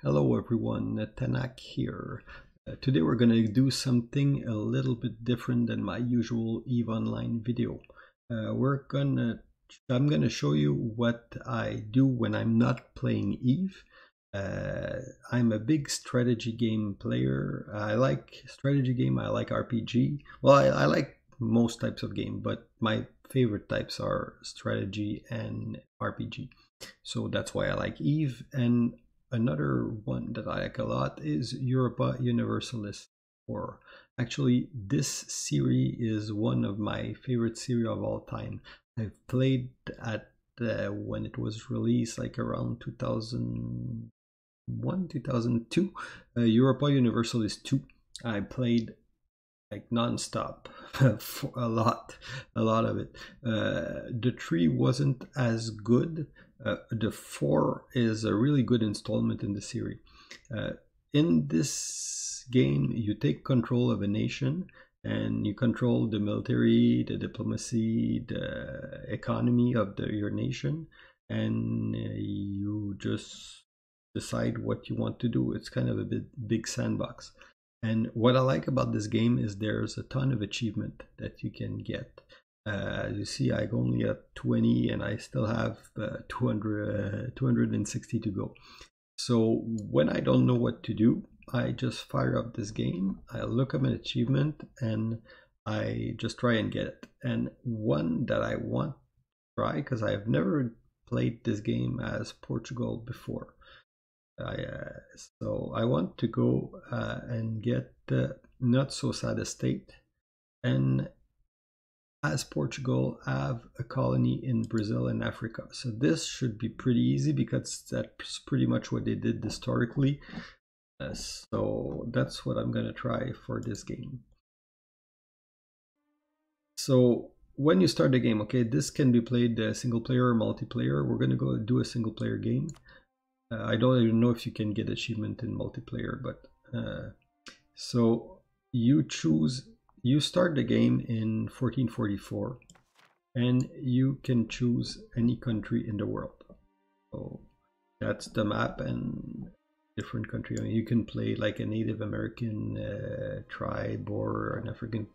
Hello everyone, Tanak here. Today we're going to do something a little bit different than my usual EVE Online video. I'm gonna show you what I do when I'm not playing EVE. I'm a big strategy game player. I like strategy game, I like RPG. Well, I like most types of game, but my favorite types are strategy and RPG. So that's why I like EVE. And another one that I like a lot is Europa Universalis IV. Actually, this series is one of my favorite series of all time. I've played at when it was released, like around 2001, 2002. Europa Universalis II. I played like non-stop for a lot of it. The 3 wasn't as good. The 4 is a really good installment in the series. In this game, you take control of a nation and you control the military, the diplomacy, the economy of your nation, and you just decide what you want to do. It's kind of a big sandbox. And what I like about this game is there's a ton of achievement that you can get. As you see, I'm only at 20 and I still have 260 to go. So when I don't know what to do, I just fire up this game, I look up an achievement and I just try and get it. And one that I want to try, because I have never played this game as Portugal before. So I want to go and get Not So Sad Estate, and as Portugal have a colony in Brazil and Africa. So this should be pretty easy because that's pretty much what they did historically. So that's what I'm gonna try for this game. So when you start the game, okay, this can be played single player or multiplayer. We're gonna go do a single player game. I don't even know if you can get achievement in multiplayer, but so you start the game in 1444 and you can choose any country in the world. So that's the map and different country. I mean, you can play like a Native American tribe or an African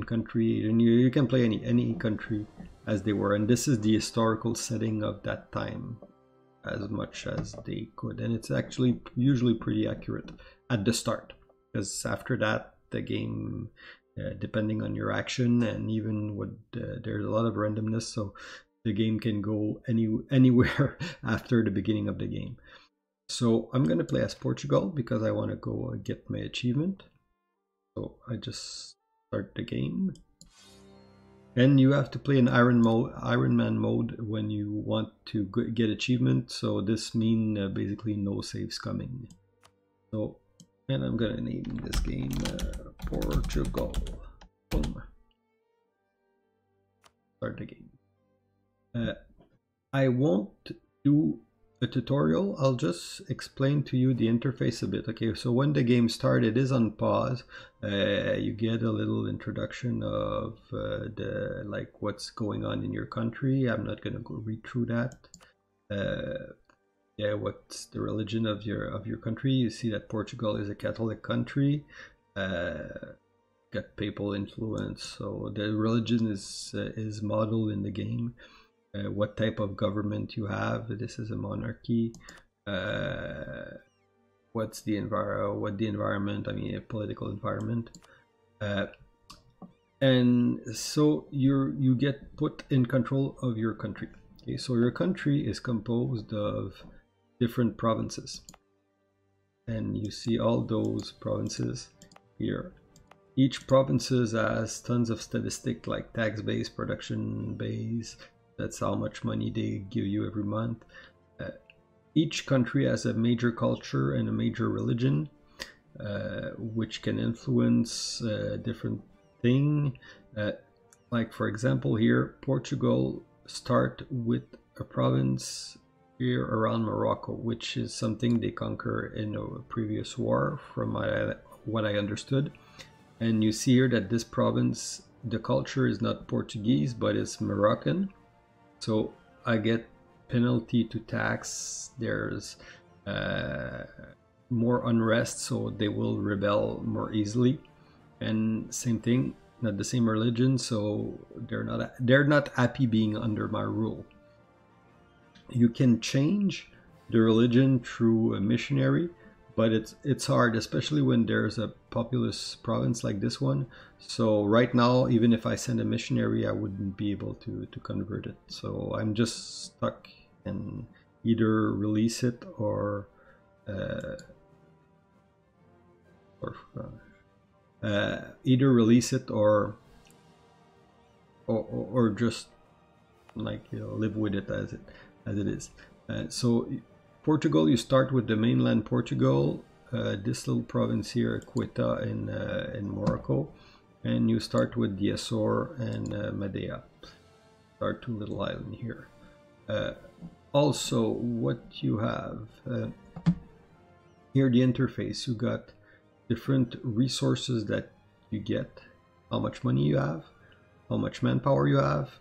country, and you can play any country as they were. And this is the historical setting of that time, as much as they could, and it's actually usually pretty accurate at the start, because after that the game, depending on your action and even what there's a lot of randomness, so the game can go anywhere after the beginning of the game. So I'm going to play as Portugal because I want to go get my achievement. So I just start the game. And you have to play in Iron Man mode when you want to get achievement. So this means basically no saves coming. So, and I'm gonna name this game Portugal. Boom. Start the game. I won't do a tutorial. I'll just explain to you the interface a bit. Okay, so when the game starts, it is on pause. You get a little introduction of like what's going on in your country. I'm not gonna go read through that. Yeah, what's the religion of your country? You see that Portugal is a Catholic country. Got papal influence, so the religion is modeled in the game. What type of government you have. This is a monarchy. What's the environment, I mean a political environment. And so you get put in control of your country. Okay, so your country is composed of different provinces. And you see all those provinces here. Each province has tons of statistics like tax base, production base. That's how much money they give you every month. Each country has a major culture and a major religion, which can influence different thing. Like for example here, Portugal start with a province here around Morocco, which is something they conquer in a previous war, from what I understood. And you see here that this province, the culture is not Portuguese, but it's Moroccan. So I get penalty to tax. There's more unrest, so they will rebel more easily. And same thing, not the same religion, so they're not happy being under my rule. You can change the religion through a missionary, but it's hard, especially when there's a populous province like this one. So right now, even if I send a missionary, I wouldn't be able to convert it. So I'm just stuck and either release it or either release it or just like, you know, live with it as it is. So Portugal, you start with the mainland Portugal, this little province here, Ceuta in Morocco, and you start with the Azores and Madeira. Our two little islands here. Also, what you have here, the interface, you got different resources that you get, how much money you have, how much manpower you have,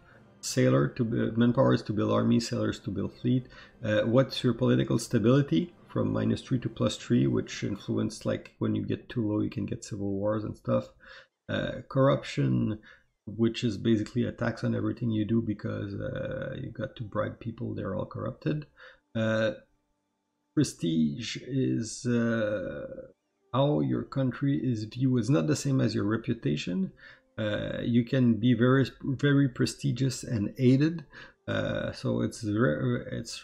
manpower is to build army, sailors to build fleet. What's your political stability from -3 to +3, which influence, like when you get too low, you can get civil wars and stuff. Corruption, which is basically a tax on everything you do because you got to bribe people, they're all corrupted. Prestige is how your country is viewed. It's not the same as your reputation. You can be very, very prestigious and aided. So it's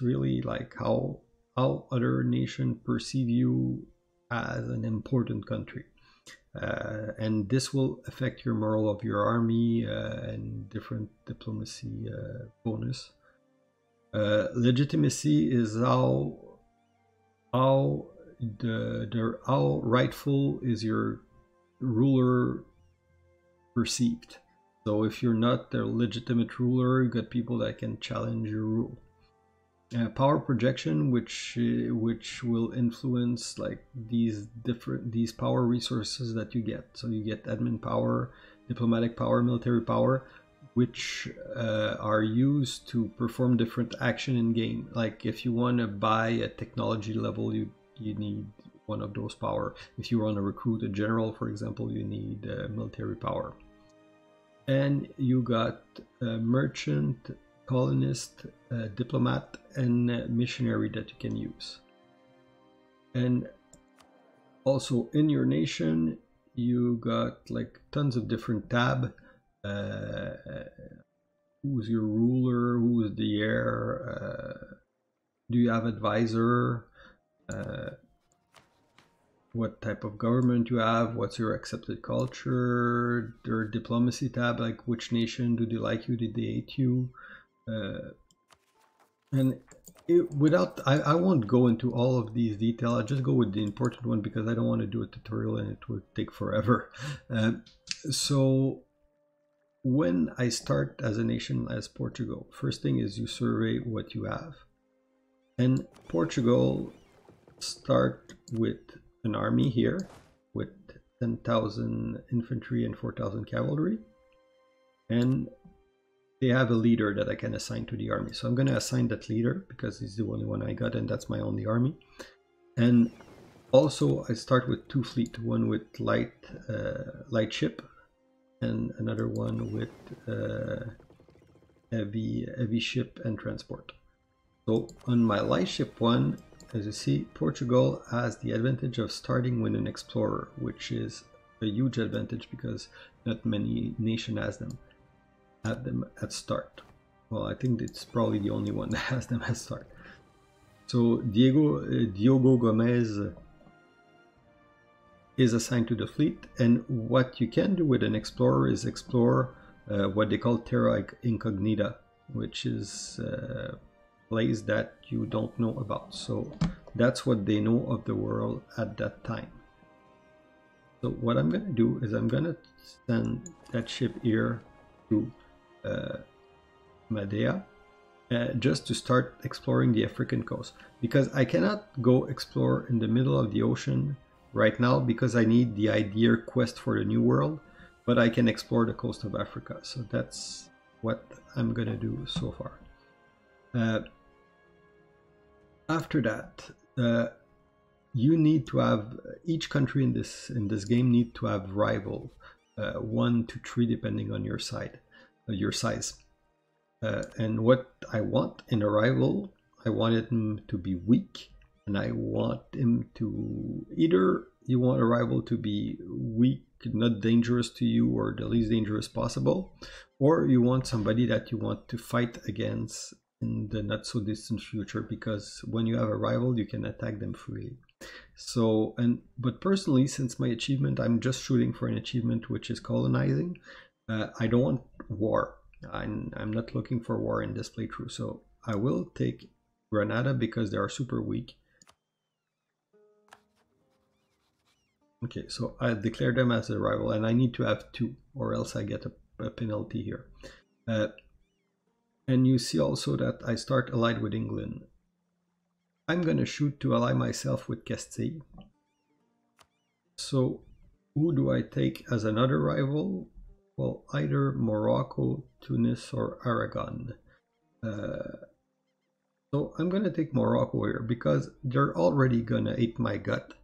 really like how other nations perceive you as an important country. And this will affect your moral of your army and different diplomacy bonus. Legitimacy is how rightful is your ruler perceived. So if you're not the legitimate ruler, you got people that can challenge your rule. Power projection, which will influence like these power resources that you get. So you get admin power, diplomatic power, military power, which are used to perform different action in game. Like if you want to buy a technology level, you need one of those power. If you want to recruit a general, for example, you need military power. And you got merchant, colonist, diplomat, and missionary that you can use. And also in your nation, you got like tons of different tab. Who's your ruler? Who is the heir? Do you have advisor? What type of government you have, what's your accepted culture, their diplomacy tab, like which nation, do they like you, did they hate you? And I won't go into all of these details, I'll just go with the important one because I don't want to do a tutorial and it would take forever. So when I start as a nation as Portugal, first thing is you survey what you have. And Portugal start with an army here with 10,000 infantry and 4,000 cavalry, and they have a leader that I can assign to the army. So I'm going to assign that leader because he's the only one I got and that's my only army. And also I start with 2 fleet, one with light ship and another one with heavy ship and transport. So on my light ship one, as you see, Portugal has the advantage of starting with an explorer, which is a huge advantage because not many nations have them at start. Well, I think it's probably the only one that has them at start. So Diogo Gomez is assigned to the fleet, and what you can do with an explorer is explore what they call terra incognita, which is place that you don't know about. So that's what they know of the world at that time. So what I'm going to do is I'm going to send that ship here to Madeira just to start exploring the African coast, because I cannot go explore in the middle of the ocean right now because I need the idea quest for the new world, but I can explore the coast of Africa. So that's what I'm going to do so far. After that, you need to have, each country in this game need to have rival, 1 to 3 depending on your size. And what I want in a rival, I want him to be weak, and I want him to, either you want a rival to be weak, not dangerous to you, or the least dangerous possible, or you want somebody that you want to fight against in the not so distant future, because when you have a rival you can attack them freely. So, but personally, since my achievement, I'm just shooting for an achievement which is colonizing, I don't want war. I'm not looking for war in this playthrough, so I will take Granada because they are super weak. Okay, so I declare them as a rival, and I need to have 2, or else I get a penalty here. And you see also that I start allied with England. I'm gonna shoot to ally myself with Castile. So who do I take as another rival? Well, either Morocco, Tunis, or Aragon. So I'm gonna take Morocco here because they're already gonna eat my gut.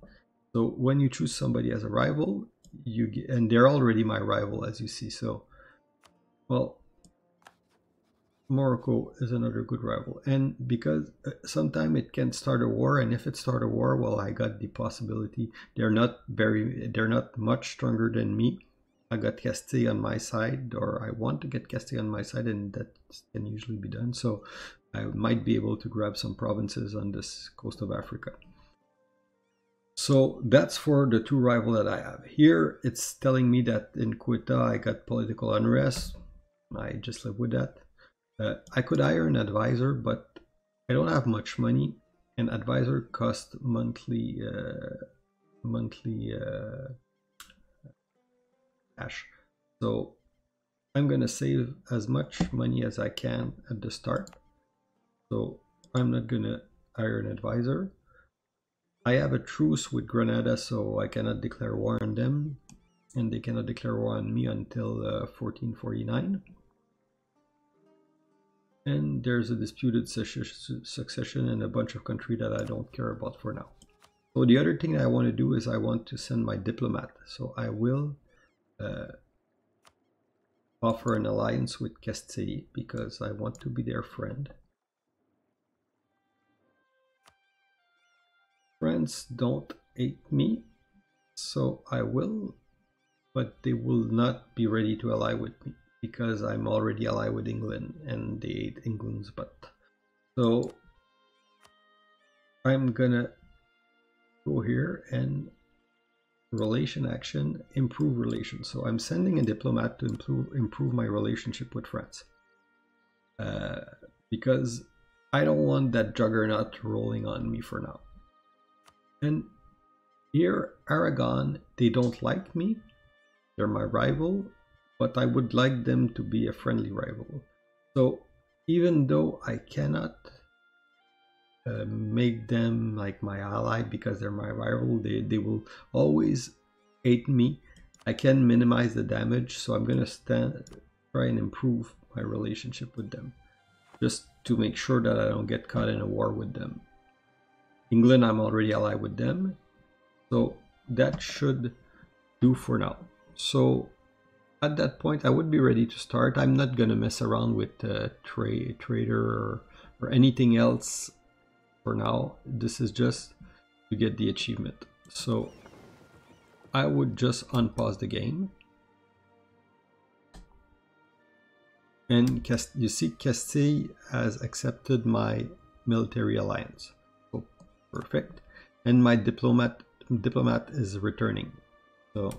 So when you choose somebody as a rival, you get, and they're already my rival, as you see. So, well, Morocco is another good rival, and because sometimes it can start a war, and if it starts a war, well, I got the possibility. They're not much stronger than me. I got Castile on my side, or I want to get Castile on my side, and that can usually be done. So I might be able to grab some provinces on this coast of Africa. So that's for the 2 rivals that I have. Here it's telling me that in Quetta I got political unrest. I just live with that. I could hire an advisor, but I don't have much money, and advisor cost monthly cash. So I'm gonna save as much money as I can at the start. So I'm not gonna hire an advisor. I have a truce with Granada, so I cannot declare war on them, and they cannot declare war on me until 1449. And there's a disputed succession in a bunch of countries that I don't care about for now. So the other thing I want to do is I want to send my diplomat. So I will offer an alliance with Castile because I want to be their friend. France don't hate me, so I will, but they will not be ready to ally with me because I'm already allied with England and they hate England's butt. So I'm gonna go here and relation action, improve relations. So I'm sending a diplomat to improve my relationship with France because I don't want that juggernaut rolling on me for now. And here, Aragon, they don't like me. They're my rival, but I would like them to be a friendly rival. So even though I cannot make them like my ally because they're my rival, they will always hate me. I can minimize the damage, so I'm gonna try and improve my relationship with them, just to make sure that I don't get caught in a war with them. England, I'm already allied with them, so that should do for now. So at that point I would be ready to start. I'm not gonna mess around with trader or anything else for now. This is just to get the achievement. So I would just unpause the game, and you see Castile has accepted my military alliance. So perfect, and my diplomat is returning. So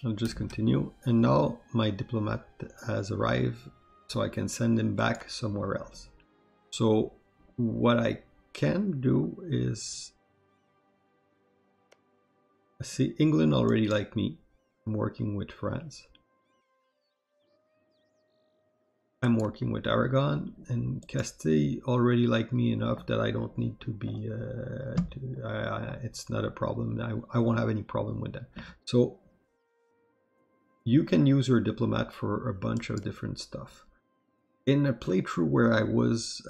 I'll just continue, and now my diplomat has arrived, so I can send him back somewhere else. So what I can do is, see, England already like me. I'm working with France. I'm working with Aragon, and Castile already like me enough that I don't need to be, it's not a problem. I won't have any problem with that. So you can use your diplomat for a bunch of different stuff. In a playthrough where I was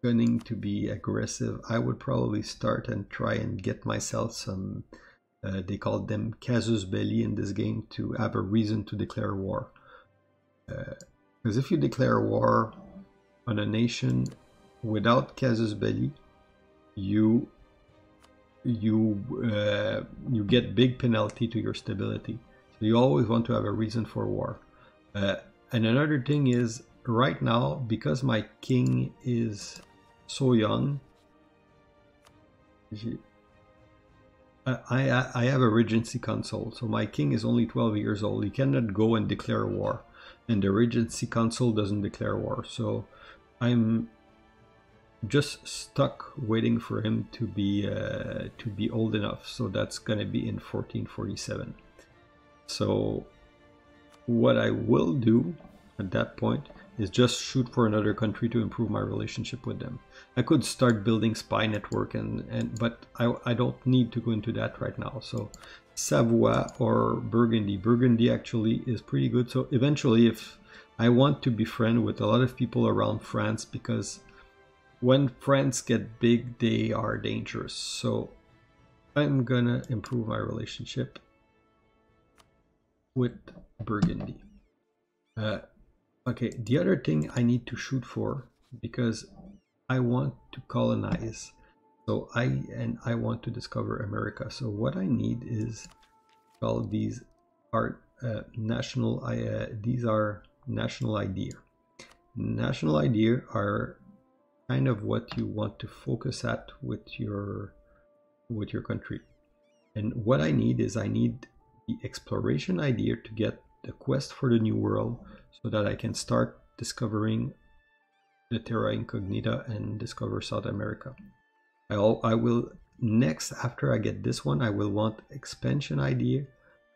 gunning to be aggressive, I would probably start and try and get myself some, they called them casus belli in this game, to have a reason to declare war. Because if you declare war on a nation without casus belli, you get big penalty to your stability. So you always want to have a reason for war. And another thing is, right now, because my king is so young, I have a regency council, so my king is only 12 years old. He cannot go and declare war, and the regency council doesn't declare war. So I'm just stuck waiting for him to be old enough. So that's gonna be in 1447. So what I will do at that point is just shoot for another country to improve my relationship with them. I could start building spy network, but I don't need to go into that right now. So Savoy or Burgundy. Burgundy actually is pretty good. So eventually, if I want to be friends with a lot of people around France, because when France get big, they are dangerous. So I'm gonna improve my relationship with Burgundy. Okay, the other thing I need to shoot for, because I want to colonize, so I want to discover America. So what I need is, well, these are national idea. National idea are kind of what you want to focus at with your country. And what I need is, I need the exploration idea to get the quest for the New World, so that I can start discovering the Terra Incognita and discover South America. I will next, after I get this one, I will want expansion idea,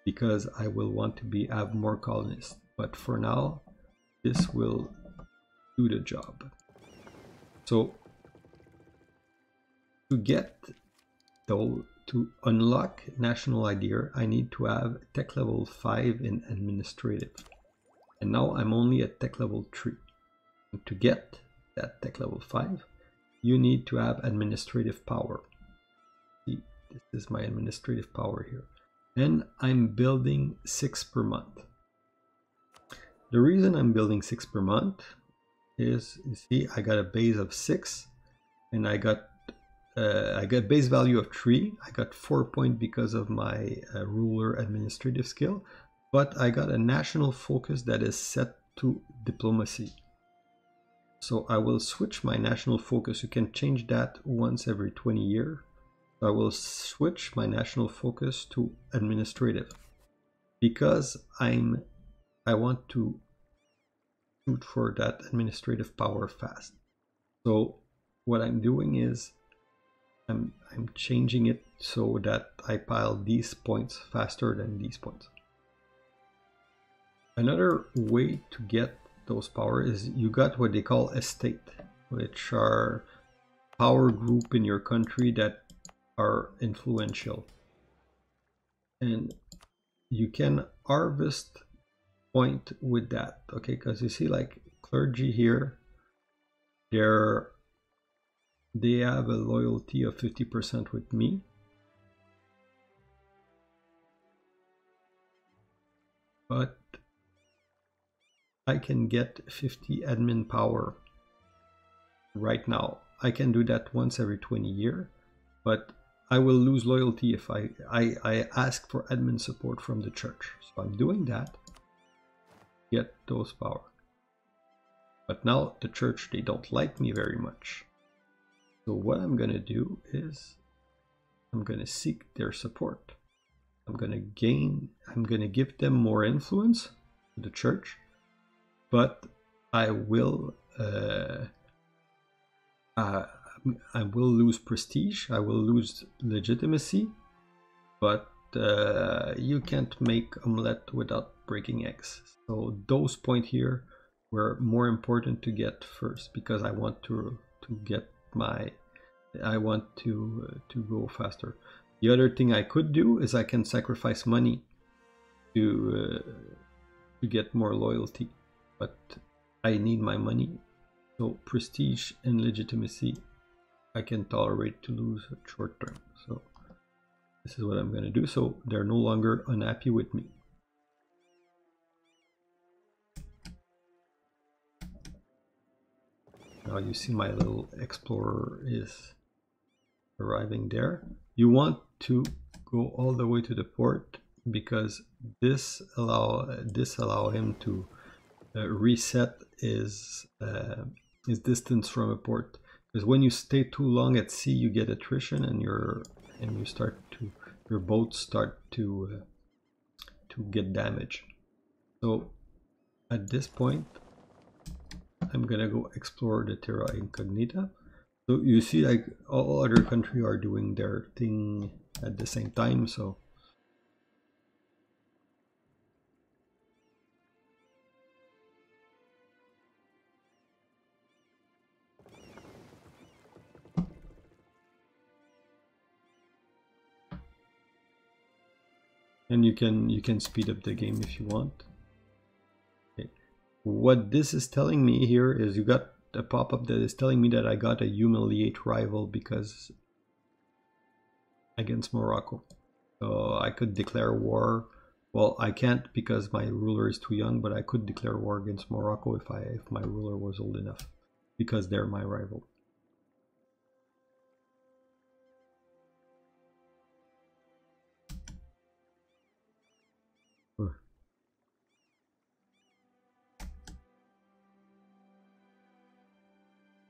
because I will want to have more colonists. But for now, this will do the job. So to unlock national idea, I need to have tech level 5 in administrative. And now I'm only at tech level 3. And to get that tech level 5, you need to have administrative power. See, this is my administrative power here. And I'm building 6 per month. The reason I'm building 6 per month is, you see, I got a base of 6, and I got base value of 3. I got 4 points because of my ruler administrative skill, but I got a national focus that is set to diplomacy. So I will switch my national focus. You can change that once every 20 years. I will switch my national focus to administrative, because I want to shoot for that administrative power fast. So what I'm doing is, I'm changing it so that I pile these points faster than these points. Another way to get those power is, you got what they call estate, which are power group in your country that are influential. And you can harvest point with that, okay? Because you see, like clergy here, they have a loyalty of 50% with me. But I can get 50 admin power right now. I can do that once every 20 years, but I will lose loyalty if I ask for admin support from the church. So I'm doing that, get those power. But now the church, they don't like me very much. So what I'm gonna do is, I'm gonna seek their support. I'm gonna give them more influence to the church, but I will lose prestige, I will lose legitimacy, but you can't make omelette without breaking eggs. So those points here were more important to get first, because I want to get I want to go faster. The other thing I could do is, I can sacrifice money to get more loyalty, but I need my money. So prestige and legitimacy, I can tolerate to lose short term. So this is what I'm going to do. So they're no longer unhappy with me. Now you see my little explorer is arriving there. You want to go all the way to the port because this allow him to reset his distance from a port. Because when you stay too long at sea, you get attrition, and your boats start to get damaged. So at this point, I'm gonna go explore the Terra Incognita. So you see, like, all other countries are doing their thing at the same time. So and you can speed up the game if you want. Okay. What this is telling me here is you got a pop-up that is telling me that I got a humiliate rival because against Morocco. So I could declare war. Well, I can't because my ruler is too young, but I could declare war against Morocco if my ruler was old enough, because they're my rival.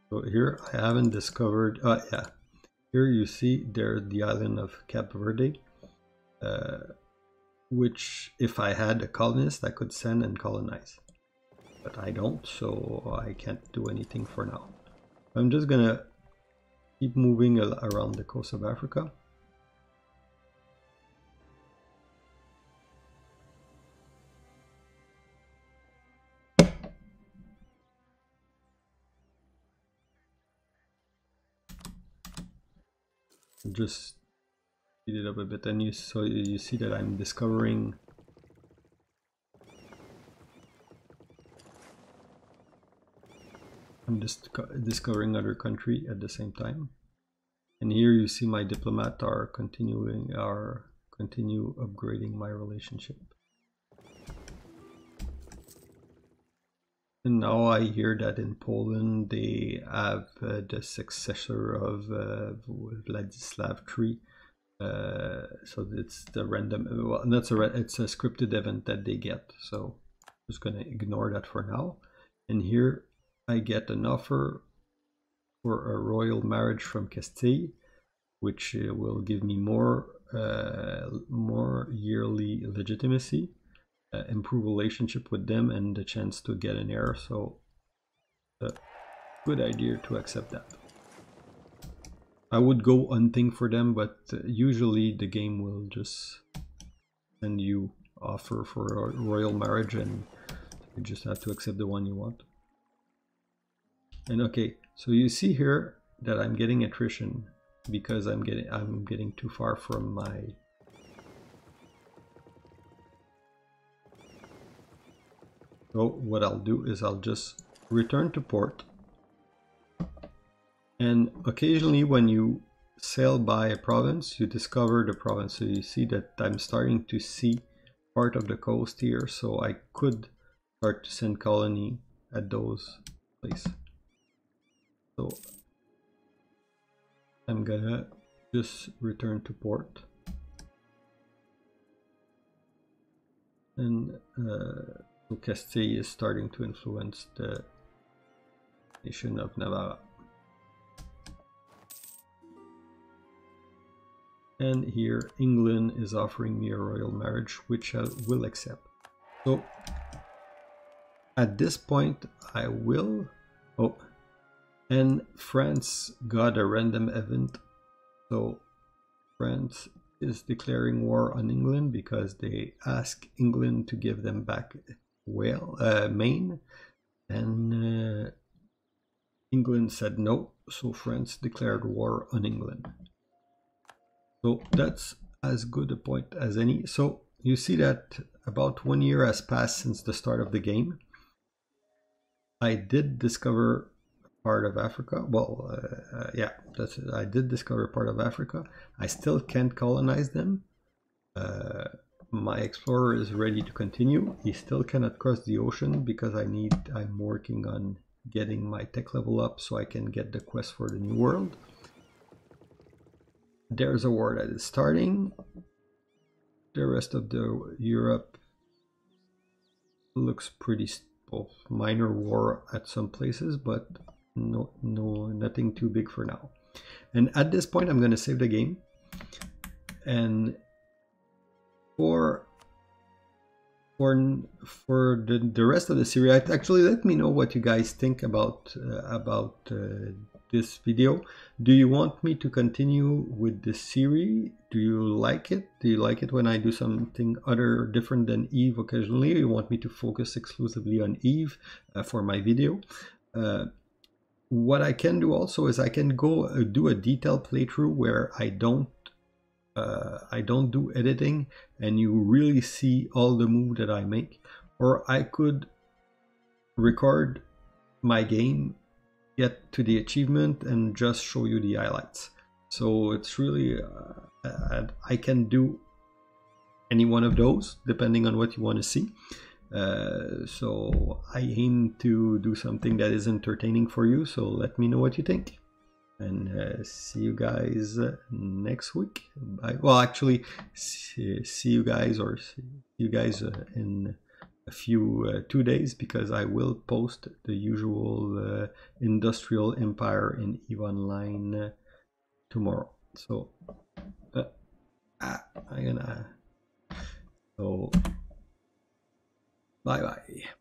So here I haven't discovered, yeah, here you see there's the island of Cape Verde, which if I had a colonist I could send and colonize, but I don't, so I can't do anything for now. I'm just gonna keep moving around the coast of Africa. Just speed it up a bit, and you see that I'm discovering discovering other country at the same time. And here you see my diplomat are continue upgrading my relationship. And now I hear that in Poland they have the successor of Vladislav III. So it's the random, well, it's a scripted event that they get. So I'm just gonna ignore that for now. And here I get an offer for a royal marriage from Castile, which will give me more yearly legitimacy. Improve relationship with them, and the chance to get an heir. So good idea to accept that. I would go hunting for them, but usually the game will just send you offer for a royal marriage, and you just have to accept the one you want. And okay, so you see here that I'm getting attrition because I'm getting too far from my. So what I'll do is I'll just return to port, and occasionally when you sail by a province, you discover the province. So you see that I'm starting to see part of the coast here, so I could start to send colony at those places. So I'm gonna just return to port, and so Castile is starting to influence the nation of Navarra. And here England is offering me a royal marriage, which I will accept. So at this point I will. Oh, and France got a random event. So France is declaring war on England because they ask England to give them back Maine, and England said no, so France declared war on England. So that's as good a point as any. So you see that about 1 year has passed since the start of the game, I did discover part of Africa. Well, yeah, that's it. I did discover part of Africa. I still can't colonize them. My explorer is ready to continue. He still cannot cross the ocean because I'm working on getting my tech level up so I can get the quest for the new world. There's a war that is starting. The rest of the Europe looks pretty well, minor war at some places, but nothing too big for now. And at this point, I'm going to save the game. And for the rest of the series, actually, let me know what you guys think about this video. Do you want me to continue with this series? Do you like it? Do you like it when I do something other different than Eve occasionally? Or you want me to focus exclusively on Eve for my video? What I can do also is I can go do a detailed playthrough where I don't do editing and you really see all the moves that I make, or I could record my game, get to the achievement and just show you the highlights. So it's really I can do any one of those depending on what you want to see. So I aim to do something that is entertaining for you, so let me know what you think. And see you guys next week. Bye. Well, actually, see you guys in a few 2 days, because I will post the usual Industrial Empire in EVE Online tomorrow. So, so bye bye.